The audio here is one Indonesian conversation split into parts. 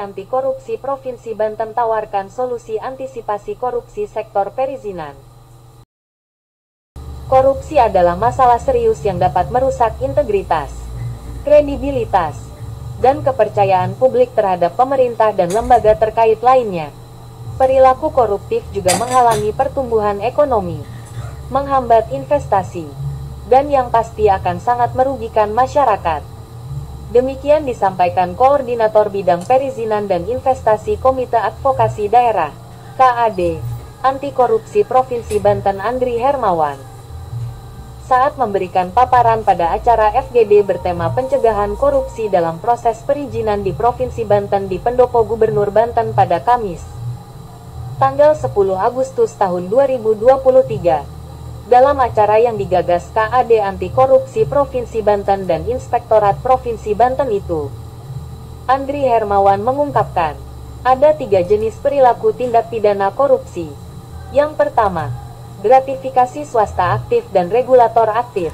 Anti Korupsi Provinsi Banten tawarkan solusi antisipasi korupsi sektor perizinan. Korupsi adalah masalah serius yang dapat merusak integritas, kredibilitas, dan kepercayaan publik terhadap pemerintah dan lembaga terkait lainnya. Perilaku koruptif juga menghalangi pertumbuhan ekonomi, menghambat investasi, dan yang pasti akan sangat merugikan masyarakat. Demikian disampaikan Koordinator Bidang Perizinan dan Investasi Komite Advokasi Daerah, KAD, Anti Korupsi Provinsi Banten Andri Hermawan, saat memberikan paparan pada acara FGD bertema pencegahan korupsi dalam proses perizinan di Provinsi Banten di Pendopo Gubernur Banten pada Kamis, tanggal 10 Agustus tahun 2023. Dalam acara yang digagas KAD Anti Korupsi Provinsi Banten dan Inspektorat Provinsi Banten itu, Andri Hermawan mengungkapkan, ada 3 jenis perilaku tindak pidana korupsi. Yang pertama, gratifikasi swasta aktif dan regulator aktif.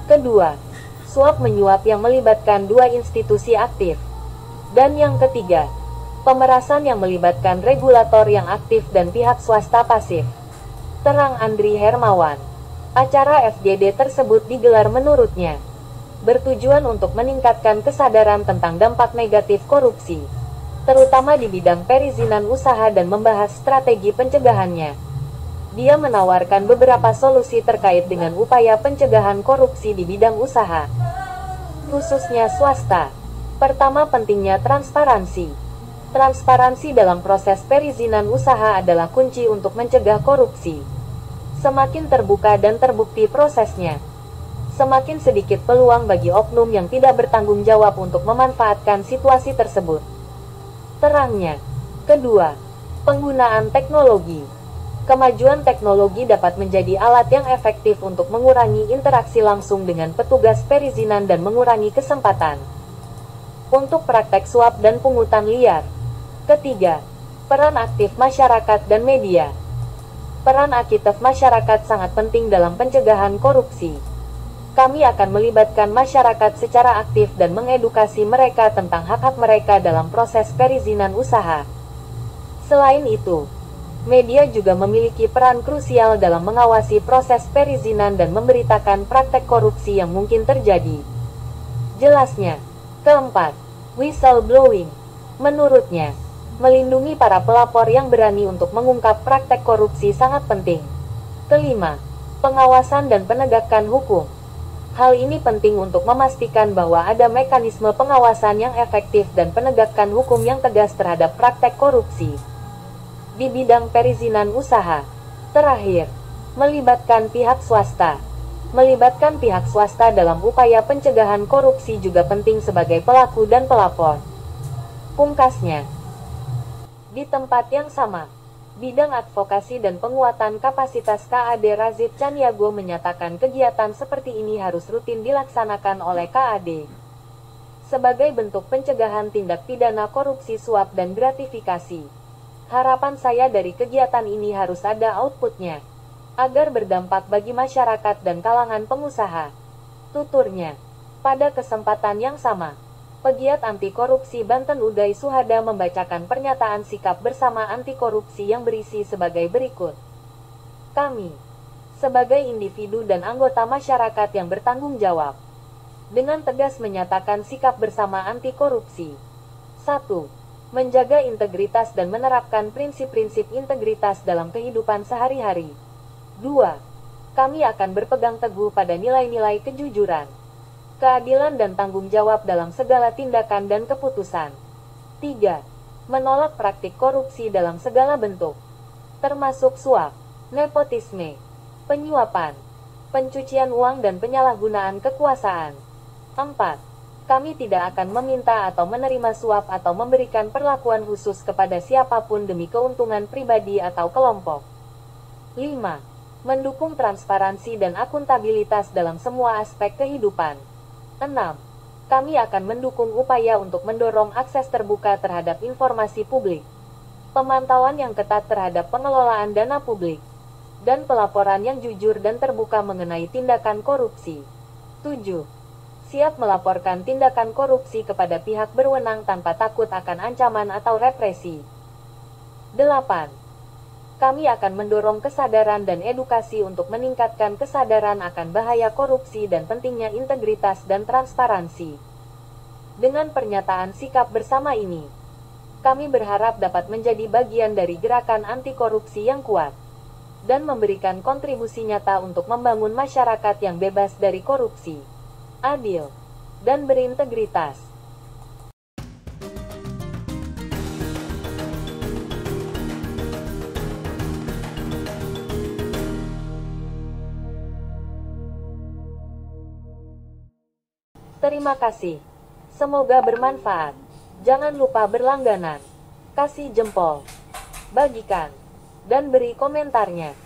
Kedua, suap menyuap yang melibatkan 2 institusi aktif. Dan yang ketiga, pemerasan yang melibatkan regulator yang aktif dan pihak swasta pasif. Terang Andri Hermawan. Acara FGD tersebut digelar menurutnya bertujuan untuk meningkatkan kesadaran tentang dampak negatif korupsi, terutama di bidang perizinan usaha dan membahas strategi pencegahannya. Dia menawarkan beberapa solusi terkait dengan upaya pencegahan korupsi di bidang usaha, khususnya swasta. Pertama, pentingnya transparansi. Transparansi dalam proses perizinan usaha adalah kunci untuk mencegah korupsi. Semakin terbuka dan terbukti prosesnya, semakin sedikit peluang bagi oknum yang tidak bertanggung jawab untuk memanfaatkan situasi tersebut. Terangnya. Kedua, penggunaan teknologi. Kemajuan teknologi dapat menjadi alat yang efektif untuk mengurangi interaksi langsung dengan petugas perizinan dan mengurangi kesempatan untuk praktek suap dan pungutan liar. Ketiga, peran aktif masyarakat dan media. Peran aktif masyarakat sangat penting dalam pencegahan korupsi. Kami akan melibatkan masyarakat secara aktif dan mengedukasi mereka tentang hak-hak mereka dalam proses perizinan usaha. Selain itu, media juga memiliki peran krusial dalam mengawasi proses perizinan dan memberitakan praktek korupsi yang mungkin terjadi. Jelasnya. Keempat, whistleblowing. Menurutnya, melindungi para pelapor yang berani untuk mengungkap praktek korupsi sangat penting. Kelima, pengawasan dan penegakan hukum. Hal ini penting untuk memastikan bahwa ada mekanisme pengawasan yang efektif dan penegakan hukum yang tegas terhadap praktek korupsi di bidang perizinan usaha. Terakhir, melibatkan pihak swasta. Melibatkan pihak swasta dalam upaya pencegahan korupsi juga penting sebagai pelaku dan pelapor. Pungkasnya, di tempat yang sama, bidang advokasi dan penguatan kapasitas KAD Razid Caniago menyatakan kegiatan seperti ini harus rutin dilaksanakan oleh KAD sebagai bentuk pencegahan tindak pidana korupsi suap dan gratifikasi. Harapan saya dari kegiatan ini harus ada outputnya, agar berdampak bagi masyarakat dan kalangan pengusaha. Tuturnya. Pada kesempatan yang sama, pegiat anti korupsi Banten Uday Suhada membacakan pernyataan sikap bersama anti korupsi yang berisi sebagai berikut. Kami, sebagai individu dan anggota masyarakat yang bertanggung jawab, dengan tegas menyatakan sikap bersama anti korupsi. 1. Menjaga integritas dan menerapkan prinsip-prinsip integritas dalam kehidupan sehari-hari. 2. Kami akan berpegang teguh pada nilai-nilai kejujuran, keadilan dan tanggung jawab dalam segala tindakan dan keputusan. 3. Menolak praktik korupsi dalam segala bentuk, termasuk suap, nepotisme, penyuapan, pencucian uang dan penyalahgunaan kekuasaan. 4. Kami tidak akan meminta atau menerima suap atau memberikan perlakuan khusus kepada siapapun demi keuntungan pribadi atau kelompok. 5. Mendukung transparansi dan akuntabilitas dalam semua aspek kehidupan. 6. Kami akan mendukung upaya untuk mendorong akses terbuka terhadap informasi publik, pemantauan yang ketat terhadap pengelolaan dana publik, dan pelaporan yang jujur dan terbuka mengenai tindakan korupsi. 7. siap melaporkan tindakan korupsi kepada pihak berwenang tanpa takut akan ancaman atau represi. 8. Kami akan mendorong kesadaran dan edukasi untuk meningkatkan kesadaran akan bahaya korupsi dan pentingnya integritas dan transparansi. Dengan pernyataan sikap bersama ini, kami berharap dapat menjadi bagian dari gerakan anti korupsi yang kuat dan memberikan kontribusi nyata untuk membangun masyarakat yang bebas dari korupsi, adil, dan berintegritas. Terima kasih. Semoga bermanfaat. Jangan lupa berlangganan, kasih jempol, bagikan, dan beri komentarnya.